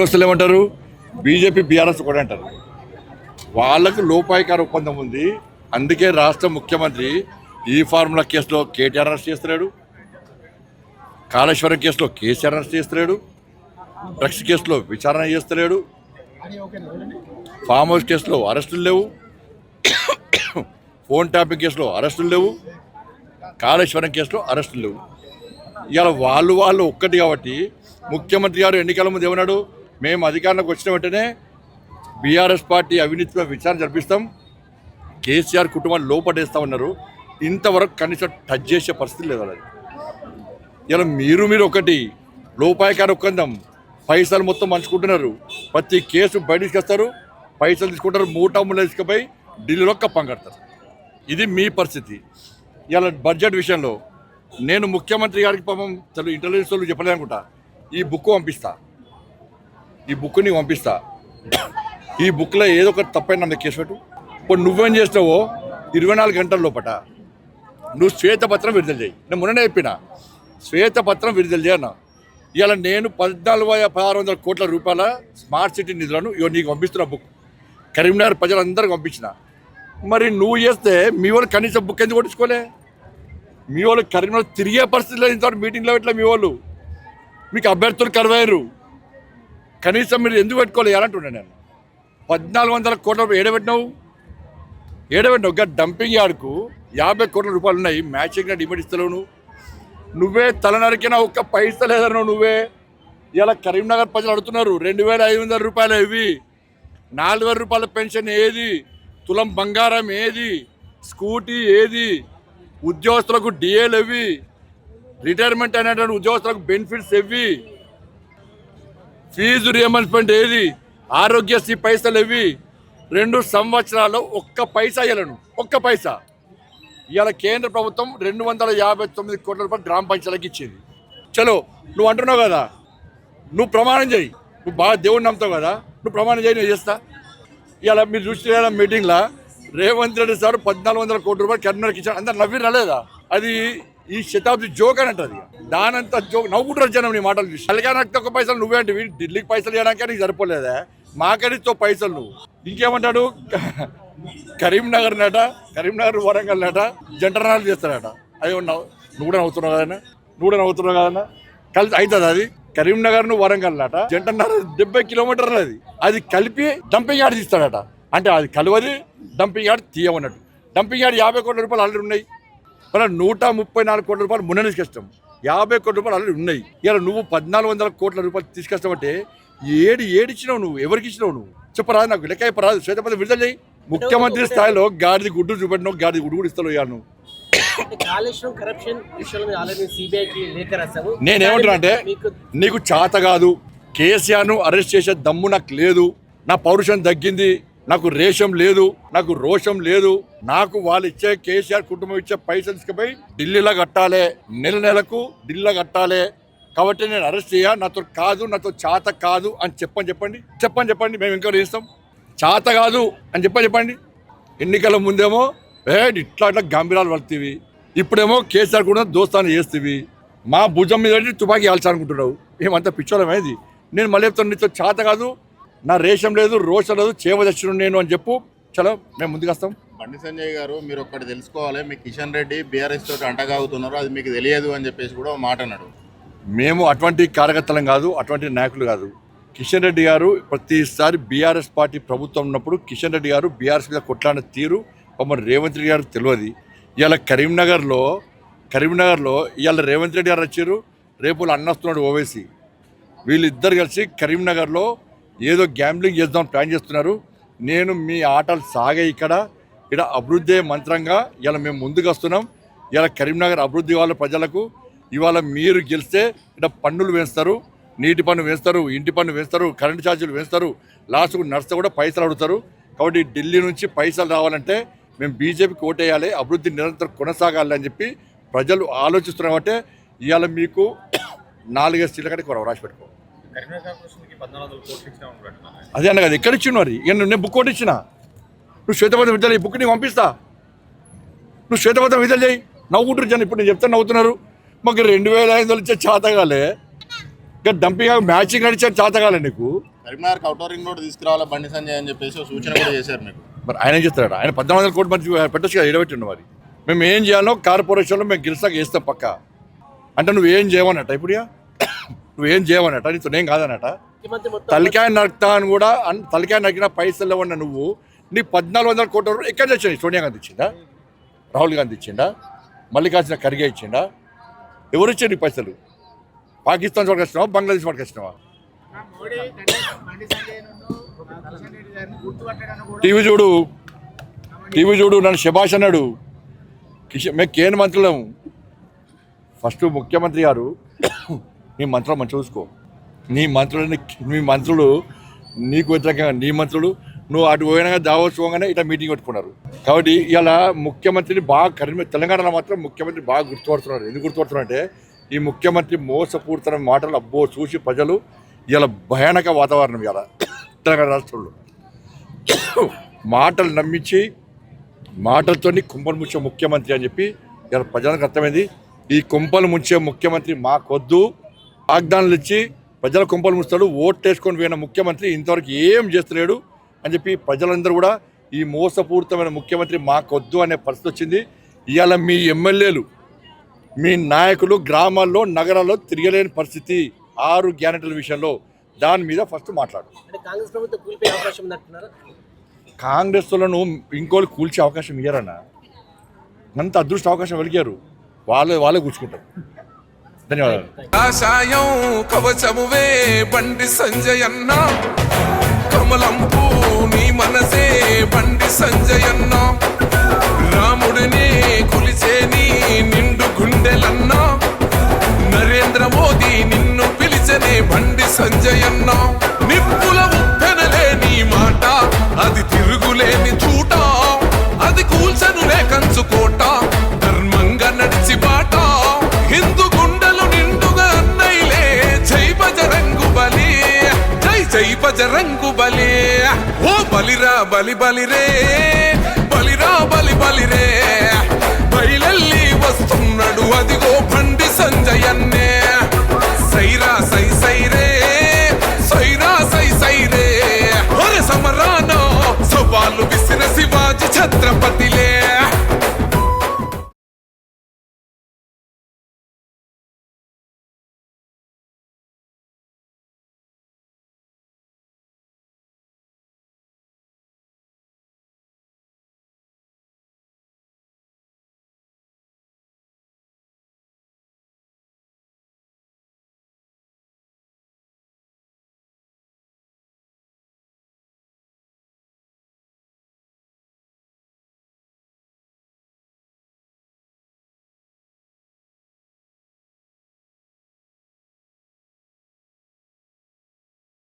వస్తువులు ఏమంటారు? BJP BRS కూడా అంటారు. వాళ్ళకు లోపాయికార ఒప్పందం ఉంది. అందుకే రాష్ట్ర ముఖ్యమంత్రి ఈ ఫార్ములా కేసులో కేటీఆర్ అరెస్ట్ చేస్తున్నాడు, కాళేశ్వరం కేసులో కేసీఆర్ అరెస్ట్ చేస్తున్నాడు, డ్రగ్స్ కేసులో విచారణ చేస్తున్నాడు, ఫామ్ హౌస్ కేసులో అరెస్టులు లేవు, ఫోన్ ట్యాపింగ్ కేసులో అరెస్టులు లేవు, కాళేశ్వరం కేసులో అరెస్టులు లేవు. ఇవాళ వాళ్ళు ఒక్కటి కాబట్టి ముఖ్యమంత్రి గారు ఎన్నికల ముందు ఏమన్నాడు? మేము అధికారంలోకి వచ్చిన వెంటనే బీఆర్ఎస్ పార్టీ అవినీతిపై విచారణ జరిపిస్తాం, కేసీఆర్ కుటుంబాన్ని లోపడేస్తామన్నారు. ఇంతవరకు కనీసం టచ్ చేసే పరిస్థితి లేదు వాళ్ళది. ఇలా మీరు ఒకటి లోపాయకార ఒక్కందం, పైసలు మొత్తం పంచుకుంటున్నారు. ప్రతి కేసు బయటికి వస్తారు, పైసలు తీసుకుంటారు, మూటములు తీసుకుపోయి ఢిల్లీలో కప్పం కడతారు. ఇది మీ పరిస్థితి. ఇలా బడ్జెట్ విషయంలో నేను ముఖ్యమంత్రి గారికి పాపం ఇంటెలిజెన్స్ వాళ్ళు చెప్పలేదు అనుకుంటా. ఈ బుక్ పంపిస్తా, ఈ బుక్ నీకు పంపిస్తా. ఈ బుక్లో ఏదో ఒకటి తప్పైనా నా కేసు పెట్టు. ఇప్పుడు నువ్వేం చేస్తావో 24 గంటల లోపట నువ్వు శ్వేతపత్రం విడుదల చేయి. నేను మొన్ననే చెప్పిన శ్వేతపత్రం విడుదల చేయను. ఇవాళ నేను 14,600 కోట్ల రూపాయల స్మార్ట్ సిటీ నిధులను నీకు పంపిస్తున్న బుక్ కరీంనగర్ ప్రజలందరికీ పంపించిన. మరి నువ్వు చేస్తే మీ వాళ్ళు కనీసం బుక్ ఎందుకు కొట్టించుకోలే? మీ వాళ్ళు కరీంనగర్ తిరిగే పరిస్థితిలో ఇంతవరకు మీటింగ్లో ఇట్లా మీ వాళ్ళు మీకు అభ్యర్థులు కరువయ్యారు. కనీసం మీరు ఎందుకు పెట్టుకోలేదు అంటున్నాను నేను. 1,400 కోట్ల రూపాయలు ఏడబెట్టినావు. ఒక డంపింగ్ యార్డ్కు 50 కోట్ల రూపాయలు ఉన్నాయి. మ్యాచింగ్ డిమాండ్ ఇస్తలేవు. నువ్వే తలనరికినా ఒక్క పైసా లేదన్నావు నువ్వే. ఇలా కరీంనగర్ ప్రజలు అడుగుతున్నారు 2,500 రూపాయలు ఇవి, 4,000 రూపాయల పెన్షన్ ఏది, తులం బంగారం ఏది, స్కూటీ ఏది, ఉద్యోగస్తులకు డిఏలు ఇవి, రిటైర్మెంట్ అయినటువంటి ఉద్యోగస్తులకు బెనిఫిట్స్ ఇవి, ఫీజు రియంబర్స్మెంట్ ఏది, ఆరోగ్యశ్రీ పైసలు ఇవి. 2 సంవత్సరాల్లో ఒక్క పైసా ఇవ్వలేను, ఒక్క పైసా. ఇవాళ కేంద్ర ప్రభుత్వం 259 కోట్ల రూపాయలు గ్రామ పంచాయతీలకు ఇచ్చింది. చలో నువ్వు అంటున్నావు కదా, నువ్వు ప్రమాణం చేయి. నువ్వు బాగా దేవుడిని నమ్ముతావు కదా, నువ్వు ప్రమాణం చేయి, నేను చేస్తా. ఇవాళ మీరు చూసిన మీటింగ్లో రేవంత్ రెడ్డి సార్ 1,400 కోట్ల రూపాయలు కరీంనగర్కి ఇచ్చారు. అందరు నవ్వి రాలేదా? అది ఈ శతాబ్ది జోక్ అని అంటది. దానంతా జోక్ నవ్వుకుంటారు జనం నీ మాటలు చూసి. తెలంగాణకి ఒక పైసలు నువ్వే అంటే ఢిల్లీకి పైసలు చేయడానికి నీకు సరిపోలేదా? మాకడితో పైసలు నువ్వు. ఇంకేమంటాడు? కరీంనగర్ వరంగల్ నట జంటర్నాలు చేస్తాడట. అది నువ్వు కూడా నవ్వుతున్నావు కదన్నా. కలిసి అవుతుంది అది. కరీంనగర్ వరంగల్ నట జంటర్నాలు 70 కిలోమీటర్లు అది కలిపి డంపింగ్ యార్డ్ తీస్తాడట. అంటే అది కలువది డంపింగ్ యార్డ్ తీయమన్నట్టు. డంపింగ్ యార్డ్ 50 కోట్ల రూపాయలు ఆల్రెడీ ఉన్నాయి. మన 134 కోట్ల రూపాయలు మొన్న తీసుకొస్తాం, 50 కోట్ల రూపాయలు ఆల్రెడీ ఉన్నాయి. ఇలా నువ్వు 1,400 కోట్ల రూపాయలు తీసుకొస్తామంటే ఏడిచ్చినావు నువ్వు? ఎవరికి ఇచ్చినావు నువ్వు? చెప్పరాదు, నాకు లెక్క చెప్పరాదు. శ్వేతపత్రం విడుదల చేయి. ముఖ్యమంత్రి స్థాయిలో గాడిది గుడ్డు చూపెట్టినావు, గాడిది గుడ్డు కూడా ఇస్తావు. ఇవ్వాలి నువ్వు. నేనేమంటున్నా అంటే నీకు చేత కాదు. కేసీఆర్ను అరెస్ట్ చేసే దమ్ము నాకు లేదు. నా పౌరుషం తగ్గింది, నాకు రేషం లేదు, నాకు రోషం లేదు. నాకు వాళ్ళు ఇచ్చే కేసీఆర్ కుటుంబం ఇచ్చే పైసలు తీసుకుపోయి ఢిల్లీలో కట్టాలి, నెలకు ఢిల్లీలో కట్టాలి. కాబట్టి నేను అరెస్ట్ చేయ, నాతో కాదు, నాతో చేత కాదు అని చెప్పండి. మేము ఇంకా చేస్తాం. చేత కాదు అని చెప్పండి. ఎన్నికల ముందేమో ఇట్లా గంభీరాలు పడుతుంది, ఇప్పుడేమో కేసీఆర్ కూడా దోస్తాన్ని చేస్తేవి. మా భుజం మీద తుపాకీ ఆల్చాలనుకుంటున్నావు. ఏమంతా పిచ్చోళమేది. నేను మళ్ళీ చెప్తాను, నీతో చేత కాదు, నా రేషం లేదు, రోషం లేదు, చేవదచ్చును నేను అని చెప్పు. చలో మేము ముందుకు వస్తాం. బండి సంజయ్ గారు, మీరు ఒక్కటి తెలుసుకోవాలి, మీ కిషన్ రెడ్డి బీఆర్ఎస్ తోటి అంటగాగుతున్నారు, అది మీకు తెలియదు అని చెప్పేసి కూడా మాట అన్నాడు. మేము అటువంటి కార్యకర్తలం కాదు, అటువంటి నాయకులు కాదు. కిషన్ రెడ్డి గారు ప్రతిసారి బీఆర్ఎస్ పార్టీ ప్రభుత్వం ఉన్నప్పుడు కిషన్ రెడ్డి గారు బీఆర్ఎస్ మీద కొట్లాడిన తీరు మమ్మల్ని రేవంత్ రెడ్డి గారు తెలియదు. ఇవాళ కరీంనగర్లో ఇవాళ రేవంత్ రెడ్డి గారు వచ్చారు, రేపు అన్నస్తున్నాడు ఓవైసీ. వీళ్ళిద్దరు కలిసి కరీంనగర్లో ఏదో గ్యాంబ్లింగ్ చేద్దాం ప్లాన్ చేస్తున్నారు. నేను మీ ఆటలు సాగే ఇక్కడ అభివృద్ధి మంత్రంగా ఇలా మేము ముందుకు వస్తున్నాం. ఇలా కరీంనగర్ అభివృద్ధి వాళ్ళ ప్రజలకు ఇవాళ మీరు గెలిస్తే ఇక్కడ పన్నులు వేస్తారు, నీటి పన్ను వేస్తారు, ఇంటి పన్ను వేస్తారు, కరెంటు ఛార్జీలు వేస్తారు, లాస్ట్కు నర్స్ కూడా పైసలు అడుగుతారు. కాబట్టి ఢిల్లీ నుంచి పైసలు రావాలంటే మేము బీజేపీకి ఓటేయాలి, అభివృద్ధి నిరంతరం కొనసాగాలి అని చెప్పి ప్రజలు ఆలోచిస్తున్నారు. కాబట్టి ఇవాళ మీకు 4 సీట్ల కంటే కొరవ రాసి పెట్టుకో. అదే అన్న కదా, ఎక్కడ ఇచ్చిన మరి? ఇక నేను బుక్ ఒకటి ఇచ్చిన, నువ్వు శ్వేతపత్రం విడుదల, ఈ బుక్ నీకు పంపిస్తా, నువ్వు శ్వేతపత్రం విడుదల చేయి. నవ్వుకుంటారు జనం. ఇప్పుడు నేను చెప్తాను, నవ్వుతున్నారు. మాకు 2,500 ఇచ్చే చేతగాలే. ఇంకా డంపింగ్ మ్యాచింగ్ నడిచే చేతగాలి నీకు. Karimnagar outer ring road తీసుకురావాలా Bandi Sanjay అని చెప్పేసి ఒక సూచన కూడా చేశారు మీకు. మరి ఆయన ఏం చేస్తాడు? ఆయన 14,000 కోట్లు మంచి పెట్టచ్చు కదా, ఎడబెట్టిండు. మరి మేము ఏం చేయాలో కార్పొరేషన్లో మేము గెలిచాక వేస్తాం పక్క. అంటే నువ్వేం చేయవన్నట ఇప్పుడు, నువ్వేం చేయవన్నట, నీతో నేను కాదన్నట. తలకాయ నరకుతా అని కూడా, తలకాయ నరికిన పైసలు ఇవ్వన్న నువ్వు. నీ 1,400 కోట్ల రూపాయలు ఎక్కడ తెచ్చాయి? సోనియా గాంధీ ఇచ్చిందా? రాహుల్ గాంధీ ఇచ్చిండా? మల్లికార్జున ఖర్గే ఇచ్చిండా? ఎవరు ఇచ్చారు నీ పైసలు? పాకిస్తాన్ వాడికి వచ్చినావా, బంగ్లాదేశ్ వాడికి వచ్చినావా? టీవీ చూడు నన్ను శభాష్ అన్నాడు. మేము కేంద్ర మంత్రులం. ఫస్ట్ ముఖ్యమంత్రి గారు నీ మంత్రులు మంచి చూసుకో. మీ మంత్రులు నీకు వ్యతిరేకంగా నీ మంత్రులు, నువ్వు అటు పోయినా దావోస్ పోగానే ఇట్లా మీటింగ్ పెట్టుకున్నారు. కాబట్టి ఇలా ముఖ్యమంత్రిని బాగా తెలంగాణలో మాత్రం ముఖ్యమంత్రి బాగా గుర్తుపడుతున్నారు. ఎందుకు గుర్తుపడుతున్నారు అంటే ఈ ముఖ్యమంత్రి మోసపూరితమైన మాటలు అబ్బో చూసి ప్రజలు ఇలా భయానక వాతావరణం ఇలా తెలంగాణ రాష్ట్రంలో మాటలు నమ్మించి మాటలతో కుంపలు ముంచే ముఖ్యమంత్రి అని చెప్పి ఇలా ప్రజలకు అర్థమైంది. ఈ కుంపలు ముంచే ముఖ్యమంత్రి మాకొద్దు. వాగ్దానాలు ఇచ్చి ప్రజల కుంపలు ముంచుతాడు. ఓట్లు వేసుకొని పోయిన ముఖ్యమంత్రి ఇంతవరకు ఏం చేస్తలేడు అని చెప్పి ప్రజలందరూ కూడా ఈ మోసపూరితమైన ముఖ్యమంత్రి మాకొద్దు అనే పరిస్థితి వచ్చింది. ఇవాళ మీ ఎమ్మెల్యేలు, మీ నాయకులు గ్రామాల్లో నగరాల్లో తిరగలేని పరిస్థితి 6 గ్యారెంటీల విషయంలో. దాని మీద ఫస్ట్ మాట్లాడు. కాంగ్రెస్ వాళ్ళను ఇంకోళ్ళు కూల్చే అవకాశం ఇయ్యారన్న. అంత అదృష్ట అవకాశం వెలిగారు. వాళ్ళే కూర్చుకుంటారు. ధన్యవాదాలు. ఆశాయం కవచమువే బండి సంజయ్ అన్న, కమలంపు నీ మనసే బండి సంజయ్ అన్న, రాముడిని కొలిచే నీ నిండు గుండెలన్నా, నరేంద్ర మోదీ నిన్ను పిలిచనే బండి సంజయ్ అన్న. నిప్పుల ఉప్పెనలే నీ మాట, అది తిరుగులేని చూట, అది కూల్చనులే కంచుకోట, ధర్మంగా నడిచి బాట, హిందూ గుండెలు నిండుగా అన్నైలే. జై బజరంగు బలి, జై బజరంగు బలి. ఓ బలిరా బలి బలిరే, బలిరా బలి బలిరే, బయలెల్లి వస్తున్నాడు అదిగో బండి సంజయ్ అన్నే. సైరా సై సైరే, సైరా సై సైరే, సమరాన సవాలు విసిన శివాజీ ఛత్రపతి